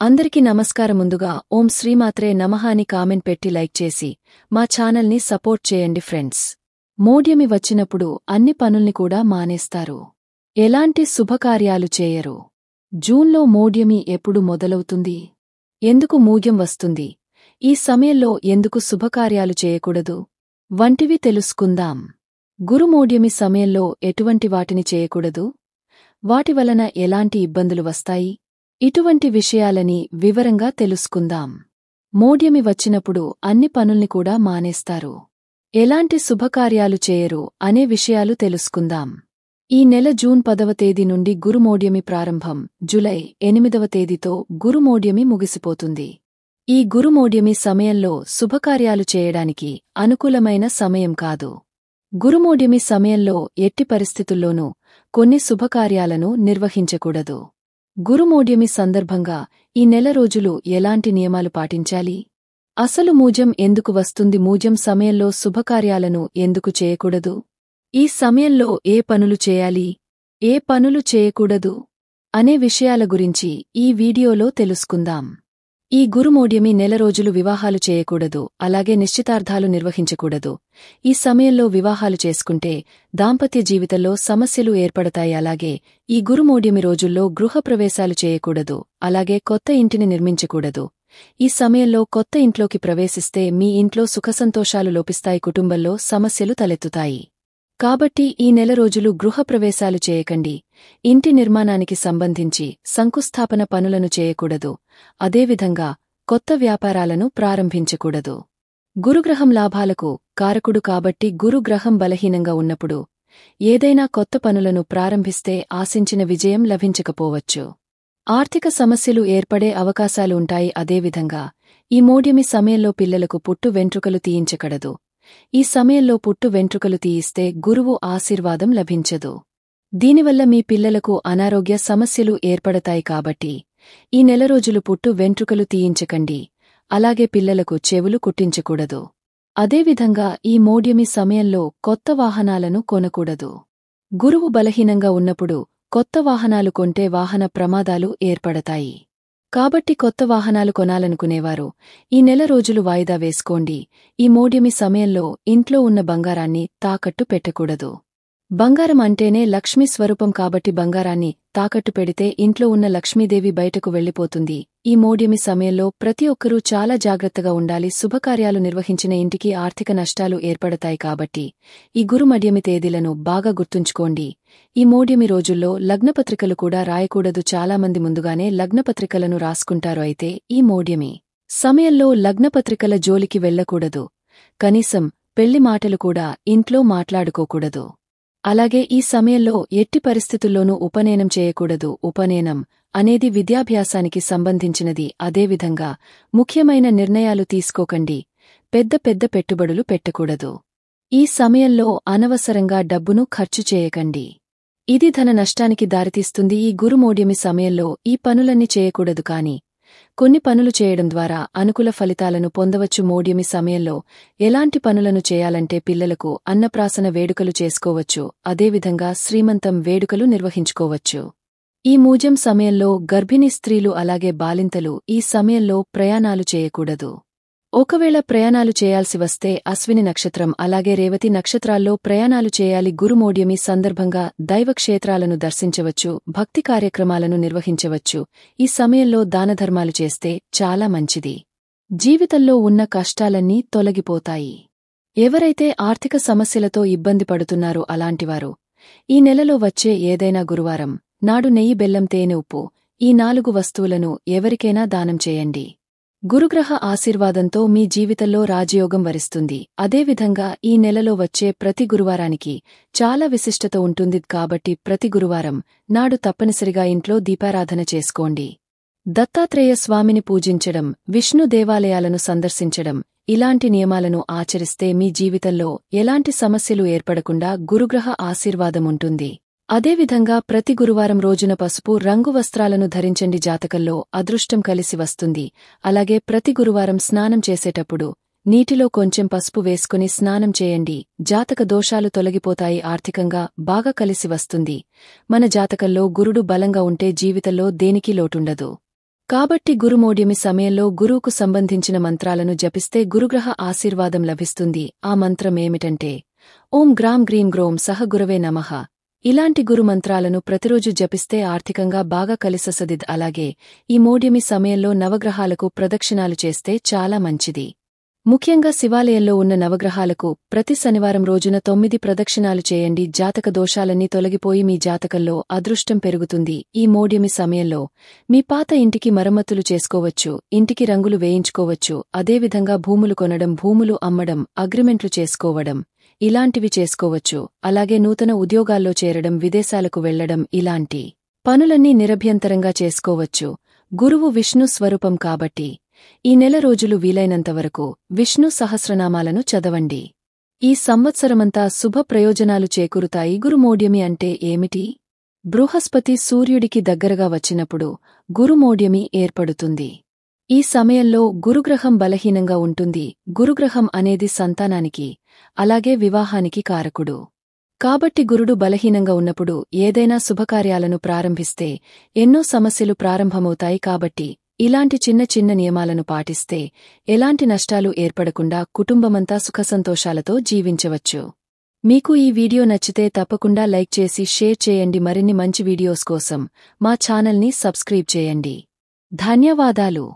అందరికీ నమస్కారం. ముందుగా ఓం శ్రీమాత్రే నమః అని కామెంట్ పెట్టి లైక్ చేసి మా ఛానల్ని సపోర్ట్ చేయండి ఫ్రెండ్స్. మోడ్యమి వచ్చినప్పుడు అన్ని పనుల్ని కూడా మానేస్తారు. ఎలాంటి శుభకార్యాలు చేయరు. జూన్లో మోడ్యమి ఎప్పుడు మొదలవుతుంది? ఎందుకు మూడ్యం వస్తుంది? ఈ సమయంలో ఎందుకు శుభకార్యాలు చేయకూడదు? వంటివి తెలుసుకుందాం. గురుమోడ్యమి సమయంలో ఎటువంటి వాటిని చేయకూడదు? వాటి వలన ఎలాంటి ఇబ్బందులు వస్తాయి? ఇటువంటి విషయాలని వివరంగా తెలుసుకుందాం. మోడ్యమి వచ్చినప్పుడు అన్ని పనుల్ని కూడా మానేస్తారు. ఎలాంటి శుభకార్యాలు చేయరు అనే విషయాలు తెలుసుకుందాం. ఈ నెల జూన్ 10వ తేదీ నుండి గురుమోడ్యమి ప్రారంభం. జూలై 8వ తేదీతో గురుమోడ్యమి ముగిసిపోతుంది. ఈ గురుమోడ్యమి సమయంలో శుభకార్యాలు చేయడానికి అనుకూలమైన సమయం కాదు. గురుమోడ్యమి సమయంలో ఎట్టి పరిస్థితుల్లోనూ కొన్ని శుభకార్యాలను నిర్వహించకూడదు. గురుమోడ్యమి సందర్భంగా ఈ నెల రోజులు ఎలాంటి నియమాలు పాటించాలి? అసలు మూజ్యం ఎందుకు వస్తుంది? మూజ్యం సమయంలో శుభకార్యాలను ఎందుకు చేయకూడదు? ఈ సమయంలో ఏ పనులు చేయాలి, ఏ పనులు చేయకూడదు అనే విషయాల గురించి ఈ వీడియోలో తెలుసుకుందాం. ఈ గురుమోడ్యమి నెల రోజులు వివాహాలు చేయకూడదు, అలాగే నిశ్చితార్థాలు నిర్వహించకూడదు. ఈ సమయంలో వివాహాలు చేసుకుంటే దాంపత్య జీవితంలో సమస్యలు ఏర్పడతాయి. అలాగే ఈ గురుమోడ్యమి రోజుల్లో గృహప్రవేశాలు చేయకూడదు, అలాగే కొత్త ఇంటిని నిర్మించకూడదు. ఈ సమయంలో కొత్త ఇంట్లోకి ప్రవేశిస్తే మీ ఇంట్లో సుఖసంతోషాలు లోపిస్తాయి, కుటుంబంలో సమస్యలు తలెత్తుతాయి. కాబట్టి ఈ నెల రోజులు గృహప్రవేశాలు చేయకండి. ఇంటి నిర్మాణానికి సంబంధించి శంకుస్థాపన పనులను చేయకూడదు. అదేవిధంగా కొత్త వ్యాపారాలను ప్రారంభించకూడదు. గురుగ్రహం లాభాలకు కారకుడు కాబట్టి గురుగ్రహం బలహీనంగా ఉన్నప్పుడు ఏదైనా కొత్త పనులను ప్రారంభిస్తే ఆశించిన విజయం లభించకపోవచ్చు. ఆర్థిక సమస్యలు ఏర్పడే అవకాశాలు ఉంటాయి. అదేవిధంగా ఈ మోడ్యమి సమయంలో పిల్లలకు పుట్టు వెంట్రుకలు తీయించకూడదు. ఈ సమయంలో పుట్టు వెంట్రుకలు తీయిస్తే గురువు ఆశీర్వాదం లభించదు. దీనివల్ల మీ పిల్లలకు అనారోగ్య సమస్యలు ఏర్పడతాయి. కాబట్టి ఈ నెల రోజులు పుట్టు వెంట్రుకలు తీయించకండి. అలాగే పిల్లలకు చెవులు కుట్టించకూడదు. అదేవిధంగా ఈ మోడ్యమి సమయంలో కొత్త వాహనాలను కొనకూడదు. గురువు బలహీనంగా ఉన్నప్పుడు కొత్త వాహనాలు కొంటే వాహన ప్రమాదాలు ఏర్పడతాయి. కాబట్టి కొత్త వాహనాలు కొనాలనుకునేవారు ఈ నెల రోజులు వాయిదా వేసుకోండి. ఈ మోడ్యమి సమయంలో ఇంట్లో ఉన్న బంగారాన్ని తాకట్టు పెట్టకూడదు. బంగారం అంటేనే లక్ష్మీ స్వరూపం కాబట్టి బంగారాన్ని తాకట్టు పెడితే ఇంట్లో ఉన్న లక్ష్మీదేవి బయటకు వెళ్లిపోతుంది. ఈ మోడ్యమి సమయంలో ప్రతి ఒక్కరూ చాలా జాగ్రత్తగా ఉండాలి. శుభకార్యాలు నిర్వహించిన ఇంటికి ఆర్థిక నష్టాలు ఏర్పడతాయి. కాబట్టి ఈ గురుమోడ్యమి తేదీలను బాగా గుర్తుంచుకోండి. ఈ మోడ్యమి రోజుల్లో లగ్నపత్రికలు కూడా రాయకూడదు. చాలామంది ముందుగానే లగ్నపత్రికలను రాసుకుంటారు. అయితే ఈ మోడ్యమి సమయంలో లగ్నపత్రికల జోలికి వెళ్లకూడదు. కనీసం పెళ్లి మాటలు కూడా ఇంట్లో మాట్లాడుకోకూడదు. అలాగే ఈ సమయంలో ఎట్టి పరిస్థితుల్లోనూ ఉపనయనం చేయకూడదు. ఉపనయనం అనేది విద్యాభ్యాసానికి సంబంధించినది. అదేవిధంగా ముఖ్యమైన నిర్ణయాలు తీసుకోకండి. పెద్ద పెద్ద పెట్టుబడులు పెట్టకూడదు. ఈ సమయంలో అనవసరంగా డబ్బును ఖర్చు చేయకండి. ఇది ధన నష్టానికి దారితీస్తుంది. ఈ గురుమోడ్యమి సమయంలో ఈ పనులన్నీ చేయకూడదు. కాని కొన్ని పనులు చేయడం ద్వారా అనుకూల ఫలితాలను పొందవచ్చు. మోడ్యమి సమయంలో ఎలాంటి పనులను చేయాలంటే పిల్లలకు అన్నప్రాసన వేడుకలు చేసుకోవచ్చు. అదేవిధంగా శ్రీమంతం వేడుకలు నిర్వహించుకోవచ్చు. ఈ మూజ్యం సమయంలో గర్భిణీ స్త్రీలు అలాగే బాలింతలు ఈ సమయంలో ప్రయాణాలు చేయకూడదు. ఒకవేళ ప్రయాణాలు చేయాల్సి వస్తే అశ్విని నక్షత్రం అలాగే రేవతి నక్షత్రాల్లో ప్రయాణాలు చేయాలి. గురుమోడ్యమి సందర్భంగా దైవక్షేత్రాలను దర్శించవచ్చు, భక్తి కార్యక్రమాలను నిర్వహించవచ్చు. ఈ సమయంలో దానధర్మాలు చేస్తే చాలా మంచిది. జీవితంలో ఉన్న కష్టాలన్నీ తొలగిపోతాయి. ఎవరైతే ఆర్థిక సమస్యలతో ఇబ్బంది పడుతున్నారో అలాంటివారు ఈ నెలలో వచ్చే ఏదైనా గురువారం నాడు నెయ్యి, బెల్లం, తేనె, ఉప్పు ఈ 4 వస్తువులను ఎవరికైనా దానం చేయండి. గురుగ్రహ ఆశీర్వాదంతో మీ జీవితంలో రాజయోగం వరిస్తుంది. అదేవిధంగా ఈ నెలలో వచ్చే ప్రతి గురువారానికి చాలా విశిష్టత ఉంటుంది. కాబట్టి ప్రతి గురువారం నాడు తప్పనిసరిగా ఇంట్లో దీపారాధన చేసుకోండి. దత్తాత్రేయ స్వామిని పూజించడం, విష్ణు దేవాలయాలను సందర్శించడం ఇలాంటి నియమాలను ఆచరిస్తే మీ జీవితంలో ఎలాంటి సమస్యలు ఏర్పడకుండా గురుగ్రహ ఆశీర్వాదం ఉంటుంది. అదేవిధంగా ప్రతి గురువారం రోజున పసుపు రంగు వస్త్రాలను ధరించండి. జాతకంలో అదృష్టం కలిసి వస్తుంది. అలాగే ప్రతి గురువారం స్నానం చేసేటప్పుడు నీటిలో కొంచెం పసుపు వేసుకుని స్నానం చేయండి. జాతక దోషాలు తొలగిపోతాయి. ఆర్థికంగా బాగా కలిసి వస్తుంది. మన జాతకంలో గురుడు బలంగా ఉంటే జీవితంలో దేనికి లోటుండదు. కాబట్టి గురుమోడ్యమి సమయంలో గురువుకు సంబంధించిన మంత్రాలను జపిస్తే గురుగ్రహ ఆశీర్వాదం లభిస్తుంది. ఆ మంత్రం ఏమిటంటే ఓం గ్రాం గ్రీం గ్రోం సహ గురవే నమః. ఇలాంటి గురు మంత్రాలను ప్రతిరోజు జపిస్తే ఆర్థికంగా బాగా కలిసొస్తది. అలాగే ఈ మోడ్యమి సమయంలో నవగ్రహాలకు ప్రదక్షిణాలు చేస్తే చాలా మంచిది. ముఖ్యంగా శివాలయంలో ఉన్న నవగ్రహాలకు ప్రతి శనివారం రోజున 9 ప్రదక్షిణాలు చేయండి. జాతక దోషాలన్నీ తొలగిపోయి మీ జాతకంలో అదృష్టం పెరుగుతుంది. ఈ మోడ్యమి సమయంలో మీ పాత ఇంటికి మరమ్మతులు చేసుకోవచ్చు, ఇంటికి రంగులు వేయించుకోవచ్చు, అదేవిధంగా భూములు కొనడం, భూములు అమ్మడం, అగ్రిమెంట్లు చేసుకోవడం ఇలాంటివి చేసుకోవచ్చు. అలాగే నూతన ఉద్యోగాల్లో చేరడం, విదేశాలకు వెళ్లడం ఇలాంటి పనులన్నీ నిరభ్యంతరంగా చేసుకోవచ్చు. గురువు విష్ణు స్వరూపం కాబట్టి ఈ నెల రోజులు వీలైనంతవరకు విష్ణు సహస్రనామాలను చదవండి. ఈ సంవత్సరమంతా శుభ ప్రయోజనాలు చేకూరుతాయి. గురుమోడ్యమి అంటే ఏమిటి? బృహస్పతి సూర్యుడికి దగ్గరగా వచ్చినప్పుడు గురుమోడ్యమి ఏర్పడుతుంది. ఈ సమయంలో గురుగ్రహం బలహీనంగా ఉంటుంది. గురుగ్రహం అనేది సంతానానికి, అలాగే వివాహానికి కారకుడు. కాబట్టి గురుడు బలహీనంగా ఉన్నప్పుడు ఏదైనా శుభకార్యాలను ప్రారంభిస్తే ఎన్నో సమస్యలు ప్రారంభమవుతాయి. కాబట్టి ఇలాంటి చిన్న చిన్న నియమాలను పాటిస్తే ఎలాంటి నష్టాలు ఏర్పడకుండా కుటుంబమంతా సుఖసంతోషాలతో జీవించవచ్చు. మీకు ఈ వీడియో నచ్చితే తప్పకుండా లైక్ చేసి షేర్ చేయండి. మరిన్ని మంచి వీడియోస్ కోసం మా ఛానల్ని సబ్స్క్రైబ్ చేయండి. ధన్యవాదాలు.